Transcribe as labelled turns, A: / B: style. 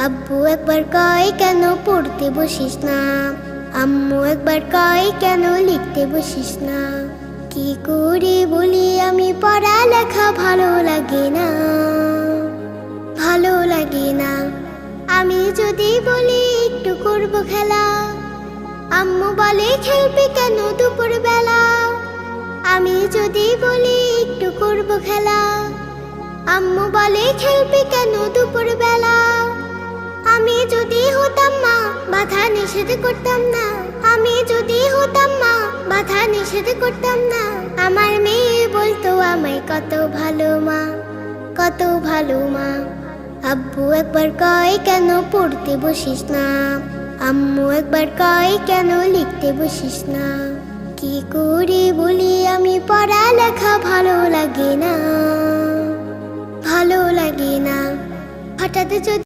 A: আব্বু একবার কয় কেন পড়তে বসিস না, আম্মু একবার কয় কেন লিখতে বসিস না। কি করে বলি আমি পড়ালেখা ভালো লাগে না, ভালো লাগে না। আমি যদি বলি একটু করব খেলা, আম্মু বলে খেলবি কেন দুপুর বেলা। আমি যদি বলি একটু করব খেলা, আম্মু বলে খেলবি কেন দুপুর বেলা। আমি যদি হতাম মা বাধা নিষেধ করতাম না, আমি যদি হতাম মা বাধা নিষেধ করতাম না। আমার মেয়ে বলতো আমায় কত ভালো মা, কত ভালো মা। আব্বু একবার কয় কেন পড়তে বসিস না, আম্মু একবার কয় কেন লিখতে বসিস না। কি করে বলি আমি পড়ালেখা ভালো লাগে না, ভালো লাগে না। হঠাৎ যদি